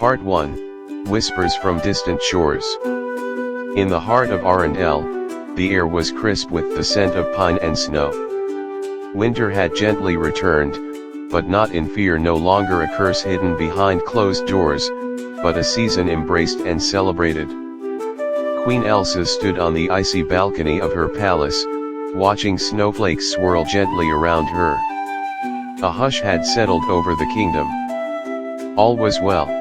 Part 1, Whispers from Distant Shores. In the heart of Arendelle, the air was crisp with the scent of pine and snow. Winter had gently returned, but not in fear, no longer a curse hidden behind closed doors, but a season embraced and celebrated. Queen Elsa stood on the icy balcony of her palace, watching snowflakes swirl gently around her. A hush had settled over the kingdom. All was well.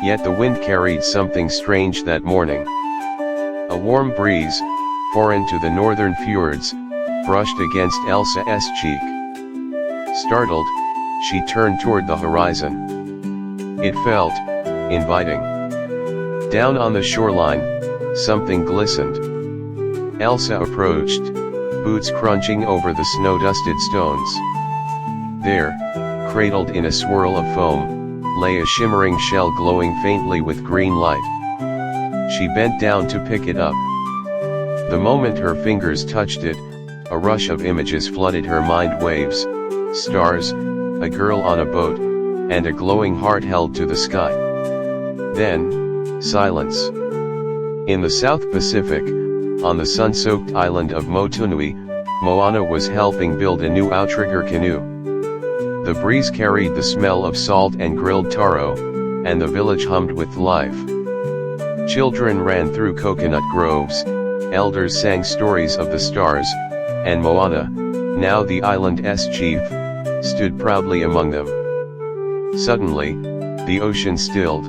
Yet the wind carried something strange that morning. A warm breeze, foreign to the northern fjords, brushed against Elsa's cheek. Startled, she turned toward the horizon. It felt inviting. Down on the shoreline, something glistened. Elsa approached, boots crunching over the snow-dusted stones. There, cradled in a swirl of foam, lay a shimmering shell glowing faintly with green light. She bent down to pick it up. The moment her fingers touched it, a rush of images flooded her mind: waves, stars, a girl on a boat, and a glowing heart held to the sky. Then, silence. In the South Pacific, on the sun-soaked island of Motunui, Moana was helping build a new outrigger canoe. The breeze carried the smell of salt and grilled taro, and the village hummed with life. Children ran through coconut groves, elders sang stories of the stars, and Moana, now the island's chief, stood proudly among them. Suddenly, the ocean stilled.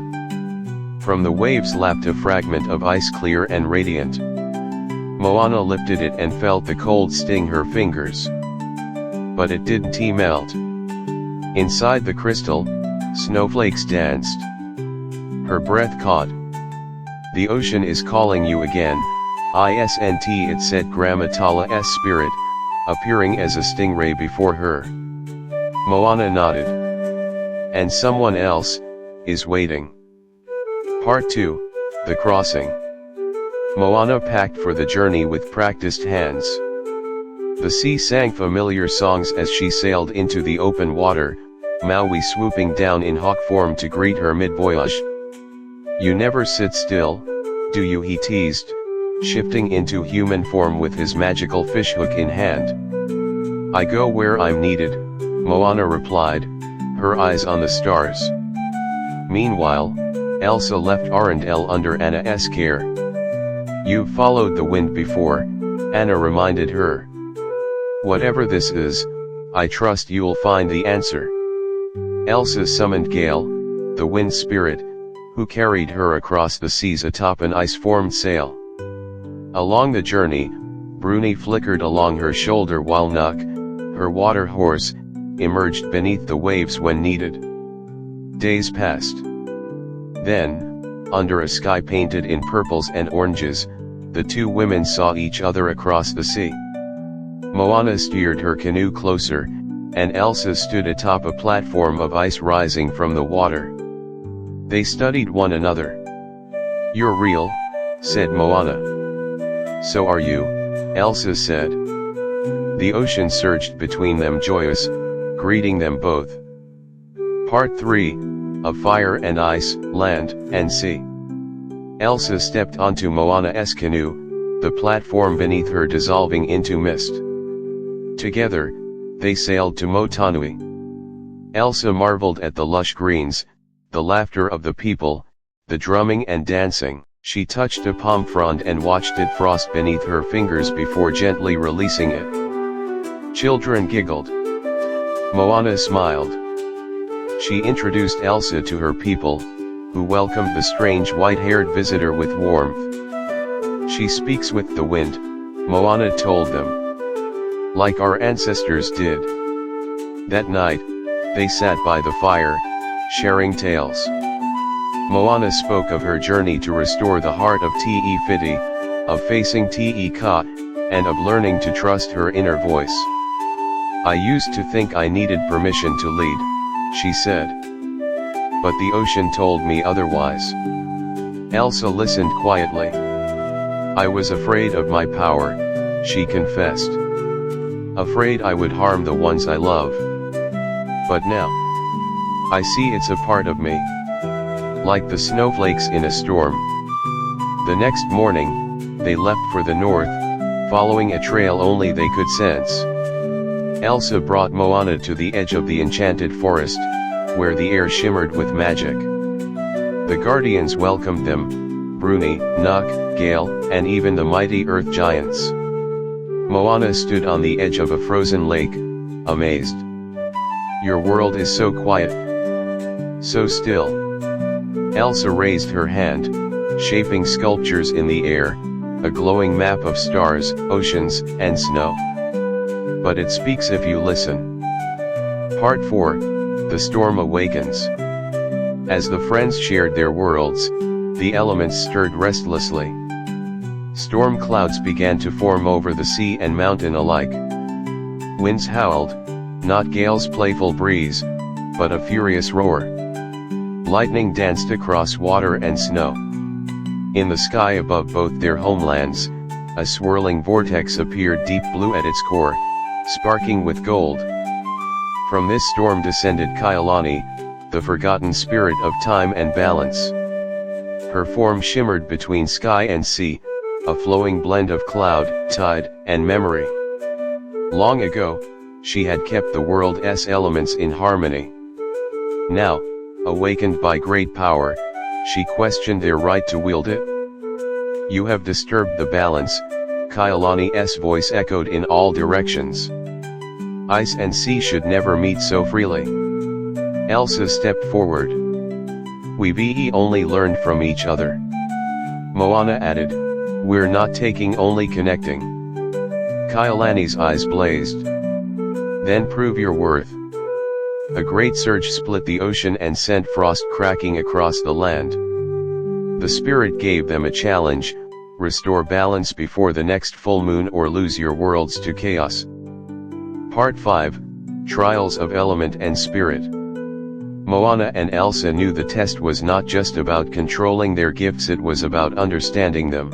From the waves lapped a fragment of ice, clear and radiant. Moana lifted it and felt the cold sting her fingers. But it didn't melt. Inside the crystal, snowflakes danced. Her breath caught. "The ocean is calling you again, isn't it?" said Ahtohallan's spirit, appearing as a stingray before her. Moana nodded. "And someone else is waiting." Part 2, The Crossing. Moana packed for the journey with practiced hands. The sea sang familiar songs as she sailed into the open water, Maui swooping down in hawk form to greet her mid-voyage. "You never sit still, do you?" he teased, shifting into human form with his magical fishhook in hand. "I go where I'm needed," Moana replied, her eyes on the stars. Meanwhile, Elsa left Arendelle under Anna's care. "You've followed the wind before," Anna reminded her. "Whatever this is, I trust you'll find the answer." Elsa summoned Gale, the wind spirit, who carried her across the seas atop an ice-formed sail. Along the journey, Bruni flickered along her shoulder while Nuck, her water horse, emerged beneath the waves when needed. Days passed. Then, under a sky painted in purples and oranges, the two women saw each other across the sea. Moana steered her canoe closer, and Elsa stood atop a platform of ice rising from the water. They studied one another. "You're real," said Moana. "So are you," Elsa said. The ocean surged between them, joyous, greeting them both. Part 3, Of Fire and Ice, Land and Sea. Elsa stepped onto Moana's canoe, the platform beneath her dissolving into mist. Together, they sailed to Motunui. Elsa marveled at the lush greens, the laughter of the people, the drumming and dancing. She touched a palm frond and watched it frost beneath her fingers before gently releasing it. Children giggled. Moana smiled. She introduced Elsa to her people, who welcomed the strange white-haired visitor with warmth. "She speaks with the wind," Moana told them. "Like our ancestors did." That night, they sat by the fire, sharing tales. Moana spoke of her journey to restore the heart of Te Fiti, of facing Te Ka, and of learning to trust her inner voice. "I used to think I needed permission to lead," she said. "But the ocean told me otherwise." Elsa listened quietly. "I was afraid of my power," she confessed. "Afraid I would harm the ones I love. But now, I see it's a part of me. like the snowflakes in a storm. The next morning, they left for the north, following a trail only they could sense. Elsa brought Moana to the edge of the enchanted forest, where the air shimmered with magic. The guardians welcomed them, Bruni, Nuck, Gale, and even the mighty earth giants. Moana stood on the edge of a frozen lake, amazed. "Your world is so quiet, so still." Elsa raised her hand, shaping sculptures in the air, a glowing map of stars, oceans, and snow. "But it speaks if you listen." Part 4, The Storm Awakens. As the friends shared their worlds, the elements stirred restlessly. Storm clouds began to form over the sea and mountain alike. Winds howled, not gales' playful breeze, but a furious roar. Lightning danced across water and snow. In the sky above both their homelands, a swirling vortex appeared, deep blue at its core, sparking with gold. From this storm descended Kailani, the forgotten spirit of time and balance. Her form shimmered between sky and sea, a flowing blend of cloud, tide, and memory. Long ago, she had kept the world's elements in harmony. Now, awakened by great power, she questioned their right to wield it. "You have disturbed the balance," Kailani's voice echoed in all directions. "Ice and sea should never meet so freely." Elsa stepped forward. "We've only learned from each other." Moana added, "We're not taking, only connecting." Kailani's eyes blazed. "Then prove your worth." A great surge split the ocean and sent frost cracking across the land. The spirit gave them a challenge: restore balance before the next full moon or lose your worlds to chaos. Part 5, Trials of Element and Spirit. Moana and Elsa knew the test was not just about controlling their gifts, it was about understanding them.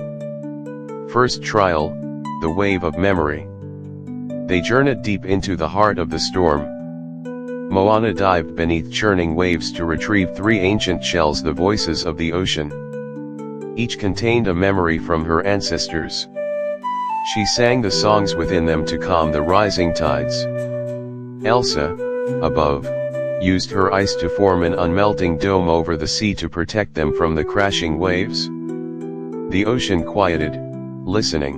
First trial, the wave of memory. They journeyed deep into the heart of the storm. Moana dived beneath churning waves to retrieve 3 ancient shells, the voices of the ocean. Each contained a memory from her ancestors. She sang the songs within them to calm the rising tides. Elsa, above, used her ice to form an unmelting dome over the sea to protect them from the crashing waves. The ocean quieted, listening.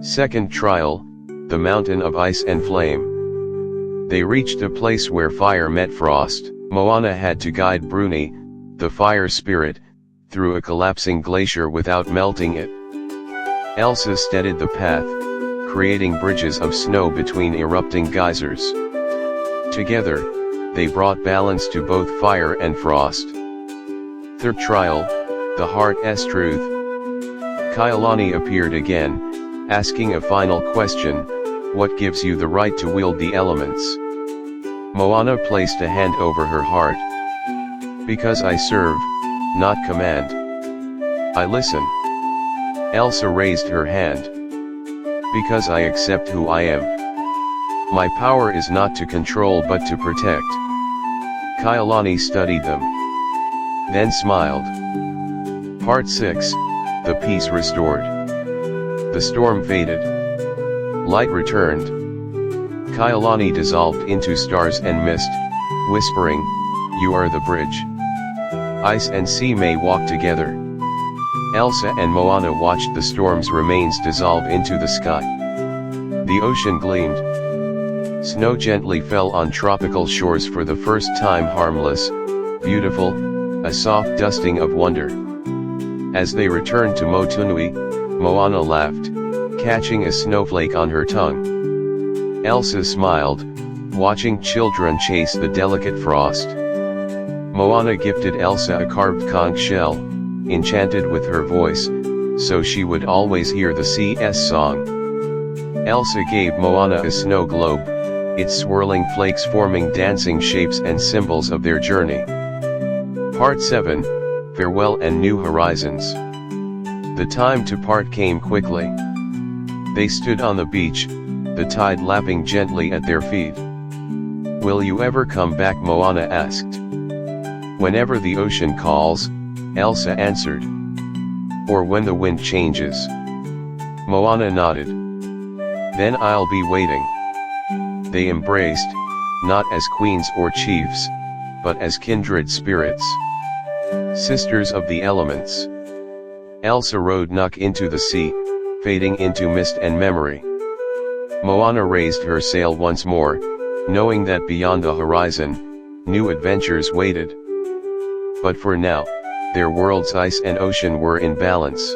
Second trial, the mountain of ice and flame. They reached a place where fire met frost. Moana had to guide Bruni, the fire spirit, through a collapsing glacier without melting it. Elsa steadied the path, creating bridges of snow between erupting geysers. Together, they brought balance to both fire and frost. Third trial, the heart's truth. Kailani appeared again, asking a final question: what gives you the right to wield the elements? Moana placed a hand over her heart. Because I serve, not command. I listen. Elsa raised her hand. Because I accept who I am. My power is not to control but to protect. Kailani studied them, then smiled. Part 6, the peace restored. The storm faded. Light returned. Kailani dissolved into stars and mist, whispering, "You are the bridge. Ice and sea may walk together." Elsa and Moana watched the storm's remains dissolve into the sky. The ocean gleamed. Snow gently fell on tropical shores for the first time, harmless, beautiful, a soft dusting of wonder. As they returned to Motunui, Moana laughed, catching a snowflake on her tongue. Elsa smiled, watching children chase the delicate frost. Moana gifted Elsa a carved conch shell, enchanted with her voice, so she would always hear the sea's song. Elsa gave Moana a snow globe, its swirling flakes forming dancing shapes and symbols of their journey. Part 7, Farewell and New Horizons. The time to part came quickly. They stood on the beach, the tide lapping gently at their feet. "Will you ever come back?" Moana asked. Whenever the ocean calls, Elsa answered. Or when the wind changes. Moana nodded. Then I'll be waiting. They embraced, not as queens or chiefs, but as kindred spirits. Sisters of the elements. Elsa rode Nuck into the sea, fading into mist and memory. Moana raised her sail once more, knowing that beyond the horizon, new adventures waited. But for now, their world's ice and ocean were in balance.